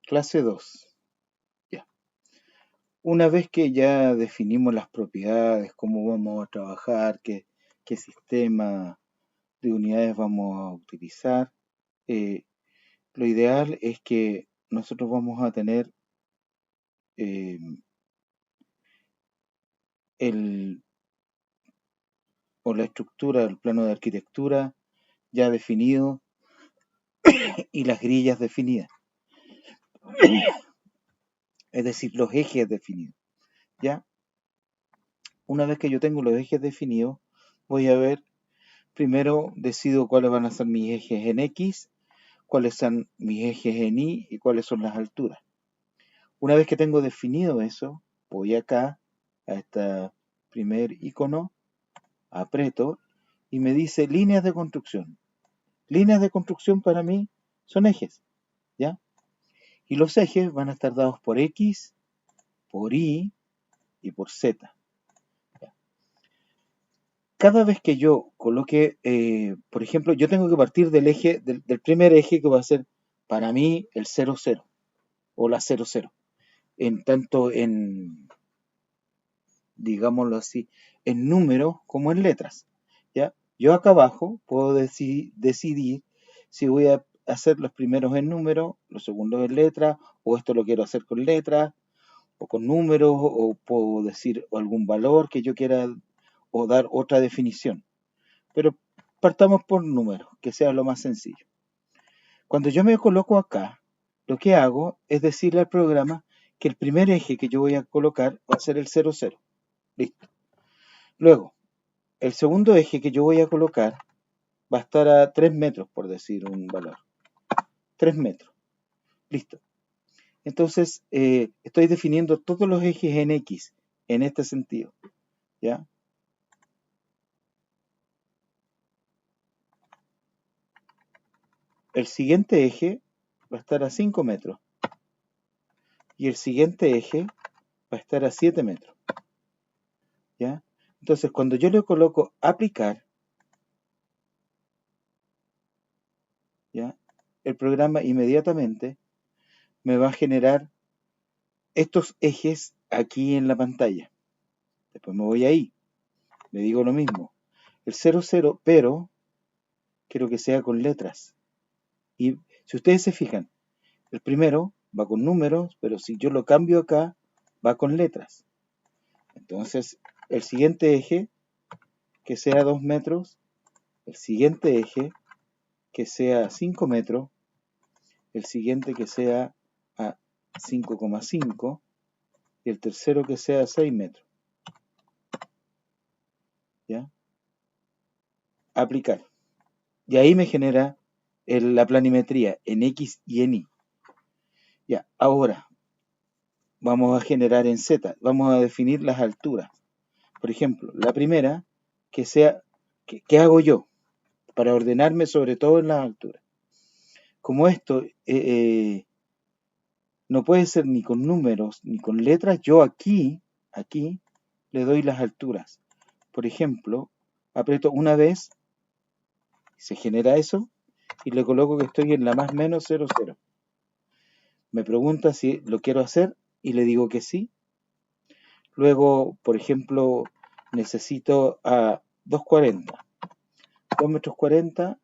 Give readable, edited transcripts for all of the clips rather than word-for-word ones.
Clase 2. Ya. Una vez que ya definimos las propiedades, cómo vamos a trabajar, qué sistema de unidades vamos a utilizar, eh, lo ideal es que nosotros vamos a tener eh, el, o la estructura, el plano de arquitectura ya definido y las grillas definidas, es decir, los ejes definidos. ¿Ya? Una vez que yo tengo los ejes definidos, voy a ver, primero decido cuáles van a ser mis ejes en X, cuáles son mis ejes en Y y cuáles son las alturas. Una vez que tengo definido eso, voy acá a este primer icono, aprieto y me dice líneas de construcción. Líneas de construcción para mí son ejes, ¿ya? Y los ejes van a estar dados por X, por Y y por Z. Cada vez que yo coloque, por ejemplo, yo tengo que partir del eje, del primer eje que va a ser para mí el 0, 0 o la 0, 0. En tanto en, digámoslo así, en números como en letras. ¿Ya? Yo acá abajo puedo decidir si voy a hacer los primeros en números, los segundos en letras, o esto lo quiero hacer con letras, o con números, o puedo decir algún valor que yo quiera, o dar otra definición. Pero partamos por números, que sea lo más sencillo. Cuando yo me coloco acá, lo que hago es decirle al programa que el primer eje que yo voy a colocar va a ser el 0, 0. Listo. Luego, el segundo eje que yo voy a colocar va a estar a 3 metros, por decir un valor. 3 metros. Listo. Entonces, estoy definiendo todos los ejes en X, en este sentido. ¿Ya? El siguiente eje va a estar a 5 metros. Y el siguiente eje va a estar a 7 metros. ¿Ya? Entonces, cuando yo le coloco aplicar, ¿ya? El programa inmediatamente me va a generar estos ejes aquí en la pantalla. Después me voy ahí, le digo lo mismo. El 0, 0, pero quiero que sea con letras. Y si ustedes se fijan, el primero va con números, pero si yo lo cambio acá, va con letras. Entonces, el siguiente eje, que sea 2 metros, el siguiente eje, que sea 5 metros, el siguiente que sea a 5,5 y el tercero que sea 6 metros. ¿Ya? Aplicar. Y ahí me genera la planimetría en X y en Y. Ya, ahora vamos a generar en Z, vamos a definir las alturas. Por ejemplo, la primera, que sea, ¿qué hago yo? Para ordenarme sobre todo en las alturas. Como esto no puede ser ni con números ni con letras, yo aquí le doy las alturas. Por ejemplo, aprieto una vez, se genera eso, y le coloco que estoy en la más menos 0, 0. Me pregunta si lo quiero hacer y le digo que sí. Luego, por ejemplo, necesito a 2,40. 2 metros 40,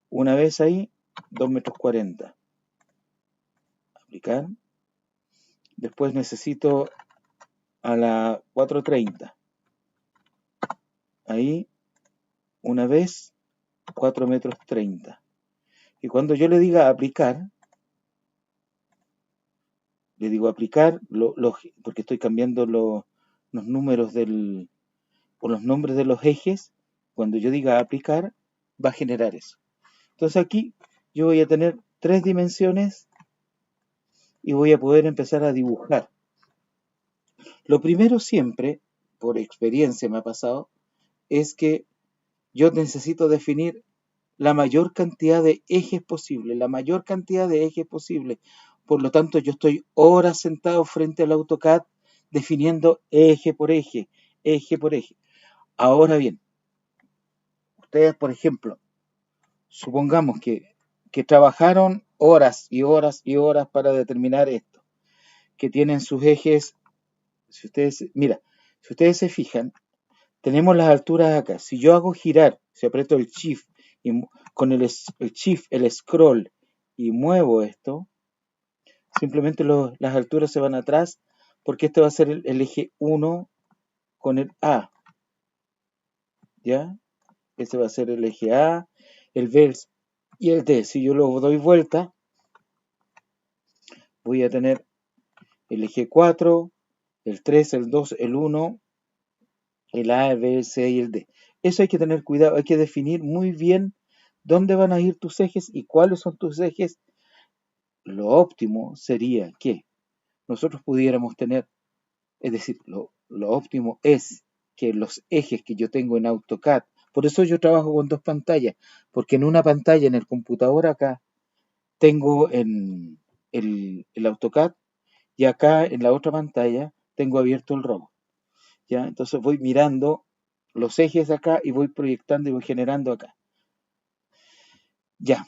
una vez ahí, 2 metros 40. Aplicar. Después necesito a la 4,30. Ahí, una vez, 4 metros 30. Y cuando yo le diga aplicar, le digo aplicar, porque estoy cambiando los números o los nombres de los ejes. Cuando yo diga aplicar, va a generar eso. Entonces aquí yo voy a tener 3 dimensiones y voy a poder empezar a dibujar. Lo primero siempre, por experiencia me ha pasado, es que yo necesito definir la mayor cantidad de ejes posible, la mayor cantidad de ejes posible. Por lo tanto, yo estoy horas sentado frente al AutoCAD definiendo eje por eje, eje por eje. Ahora bien, ustedes, por ejemplo, supongamos que trabajaron horas y horas y horas para determinar esto, que tienen sus ejes. Si ustedes, mira, si ustedes se fijan, tenemos las alturas acá. Si yo hago girar, si aprieto el shift y con el shift, el scroll y muevo esto, simplemente las alturas se van atrás porque este va a ser el eje 1 con el A, ¿ya? Este va a ser el eje A, el B y el D. Si yo lo doy vuelta, voy a tener el eje 4, el 3, el 2, el 1, el A, el B, el C y el D. Eso hay que tener cuidado, hay que definir muy bien dónde van a ir tus ejes y cuáles son tus ejes. Lo óptimo sería que nosotros pudiéramos tener, es decir, lo óptimo es que los ejes que yo tengo en AutoCAD, por eso yo trabajo con dos pantallas, porque en una pantalla en el computador acá tengo en el AutoCAD y acá en la otra pantalla tengo abierto el robot, ¿ya? Entonces voy mirando los ejes acá y voy proyectando y voy generando acá. Ya,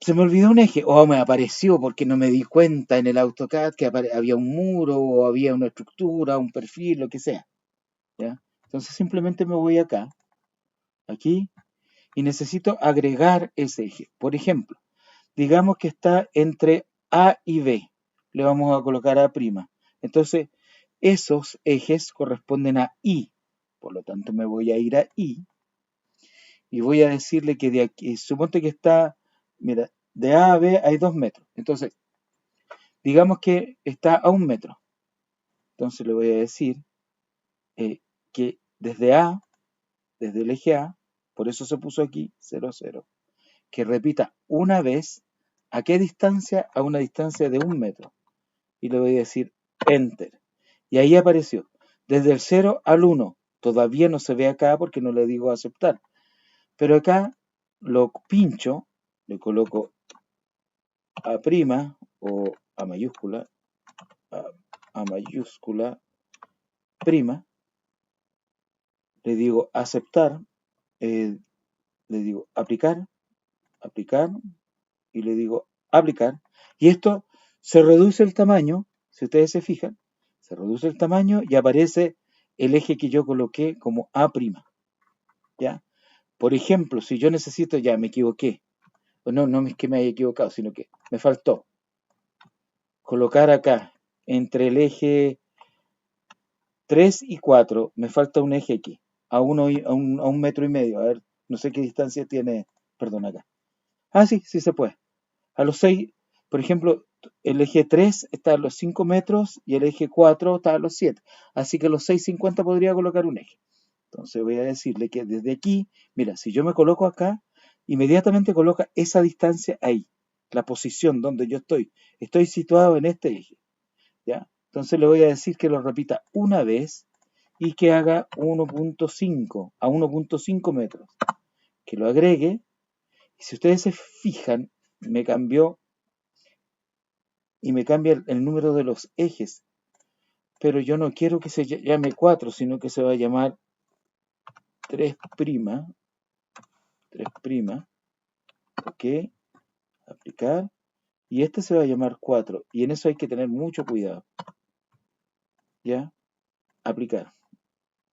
se me olvidó un eje, o me apareció porque no me di cuenta en el AutoCAD que había un muro o había una estructura, un perfil, lo que sea, ¿ya? Entonces simplemente me voy acá, aquí, y necesito agregar ese eje. Por ejemplo, digamos que está entre A y B, le vamos a colocar A'. Entonces, esos ejes corresponden a I, por lo tanto me voy a ir a I y voy a decirle que de aquí, suponte que está, mira, de A a B hay 2 metros. Entonces, digamos que está a 1 metro. Entonces le voy a decir que desde el eje A, por eso se puso aquí 0, 0, que repita una vez, ¿a qué distancia? A una distancia de 1 metro. Y le voy a decir Enter. Y ahí apareció. Desde el 0 al 1. Todavía no se ve acá porque no le digo aceptar. Pero acá lo pincho, le coloco A' o A mayúscula, A mayúscula, prima, le digo aceptar, le digo aplicar, aplicar, y le digo aplicar. Y esto se reduce el tamaño, si ustedes se fijan, se reduce el tamaño y aparece el eje que yo coloqué como A', ¿ya? Por ejemplo, si yo necesito, ya me equivoqué, o no, no es que me haya equivocado, sino que me faltó colocar acá, entre el eje 3 y 4, me falta un eje aquí, a 1,5 metros, a ver, no sé qué distancia tiene, perdón, acá. Ah, sí, sí se puede. A los 6, por ejemplo, el eje 3 está a los 5 metros y el eje 4 está a los 7. Así que a los 6,50 podría colocar un eje. Entonces voy a decirle que desde aquí, mira, si yo me coloco acá, inmediatamente coloca esa distancia ahí, la posición donde yo estoy. Estoy situado en este eje, ¿ya? Entonces le voy a decir que lo repita una vez y que haga 1,5 a 1,5 metros. Que lo agregue. Y si ustedes se fijan, me cambió y me cambia el número de los ejes. Pero yo no quiero que se llame 4, sino que se va a llamar 3', 3', ok, aplicar, y este se va a llamar 4, y en eso hay que tener mucho cuidado, ¿ya? Aplicar,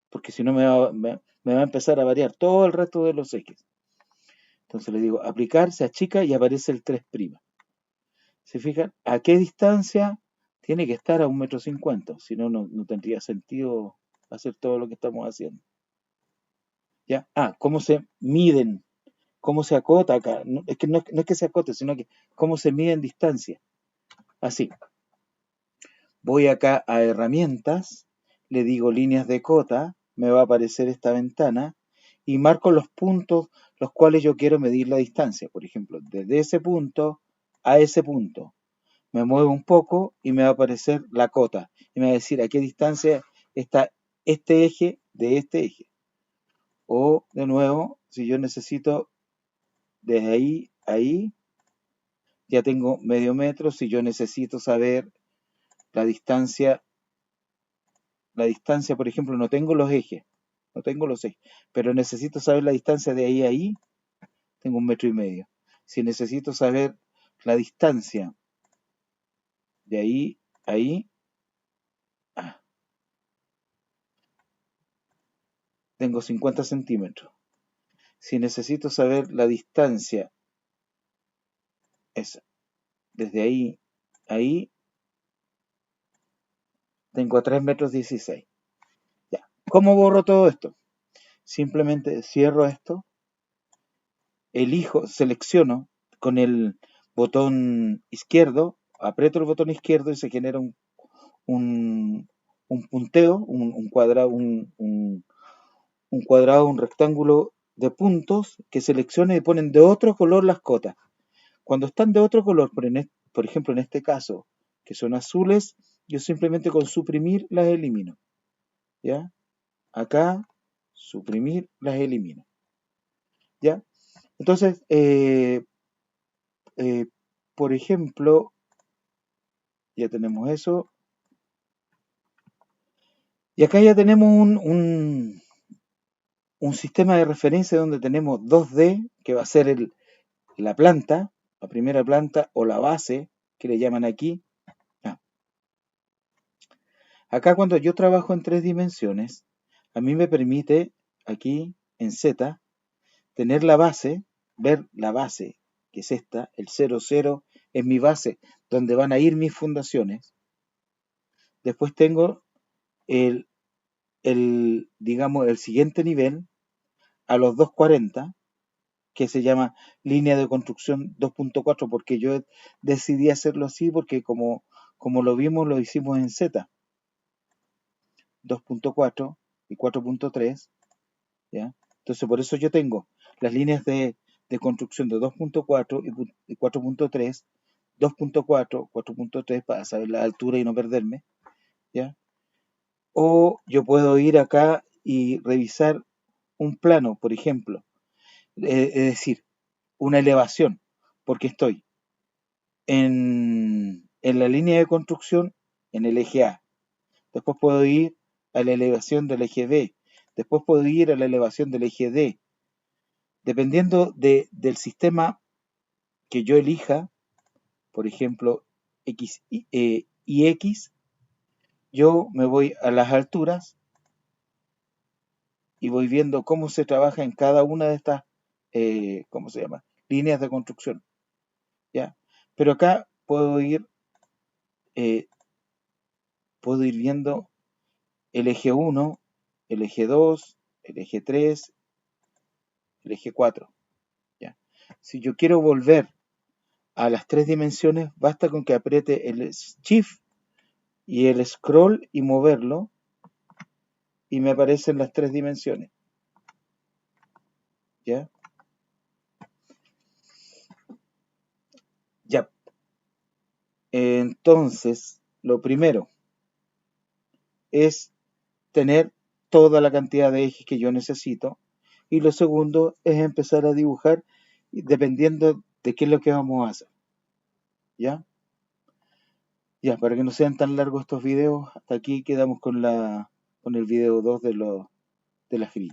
porque si no me va a empezar a variar todo el resto de los ejes. Entonces le digo aplicar, se achica y aparece el 3'. ¿Se fijan? ¿A qué distancia? Tiene que estar a 1,50 m, si no, no tendría sentido hacer todo lo que estamos haciendo. ¿Ya? Ah, ¿cómo se miden? ¿Cómo se acota acá? No, es que no es que se acote, sino que cómo se mide en distancia. Así. Voy acá a herramientas, le digo líneas de cota, me va a aparecer esta ventana y marco los puntos los cuales yo quiero medir la distancia. Por ejemplo, desde ese punto a ese punto. Me muevo un poco y me va a aparecer la cota y me va a decir a qué distancia está este eje de este eje. O, de nuevo, si yo necesito desde ahí a ahí, ya tengo medio metro. Si yo necesito saber la distancia, por ejemplo, no tengo los ejes, pero necesito saber la distancia de ahí a ahí, tengo 1,5 metros. Si necesito saber la distancia de ahí a ahí, tengo 50 centímetros. Si necesito saber la distancia, esa, desde ahí a ahí, tengo a 3 metros 16. Ya. ¿Cómo borro todo esto? Simplemente cierro esto, elijo, selecciono con el botón izquierdo, aprieto el botón izquierdo y se genera un, un punteo, un cuadrado, un cuadrado, un rectángulo de puntos que seleccione y ponen de otro color las cotas. Cuando están de otro color, por ejemplo en este caso, que son azules, yo simplemente con suprimir las elimino. ¿Ya? Acá, suprimir, las elimino. ¿Ya? Entonces, por ejemplo, ya tenemos eso. Y acá ya tenemos un sistema de referencia donde tenemos 2D, que va a ser la planta, la primera planta o la base, que le llaman aquí. Ah. Acá cuando yo trabajo en 3 dimensiones, a mí me permite aquí en Z tener la base, ver la base, que es esta, el 0, 0 es mi base, donde van a ir mis fundaciones. Después tengo digamos, el siguiente nivel, a los 240, que se llama línea de construcción 2.4, porque yo decidí hacerlo así porque como lo vimos, lo hicimos en Z, 2.4 y 4.3, ¿ya? Entonces por eso yo tengo las líneas de construcción de 2.4 y 4.3, 2.4, 4.3 para saber la altura y no perderme, ¿ya? O yo puedo ir acá y revisar un plano, por ejemplo, es decir, una elevación, porque estoy en la línea de construcción en el eje A. Después puedo ir a la elevación del eje B. Después puedo ir a la elevación del eje D. Dependiendo del sistema que yo elija, por ejemplo, X y X, yo me voy a las alturas y voy viendo cómo se trabaja en cada una de estas, ¿cómo se llama? Líneas de construcción, ¿ya? Pero acá eh, puedo ir viendo el eje 1, el eje 2, el eje 3, el eje 4, ¿ya? Si yo quiero volver a las 3 dimensiones, basta con que apriete el Shift y el Scroll y moverlo, y me aparecen las 3 dimensiones, ¿ya? Ya. Entonces, lo primero es tener toda la cantidad de ejes que yo necesito, y lo segundo es empezar a dibujar dependiendo de qué es lo que vamos a hacer, ¿ya? Ya, para que no sean tan largos estos videos, hasta aquí quedamos con el video 2 de las grillas.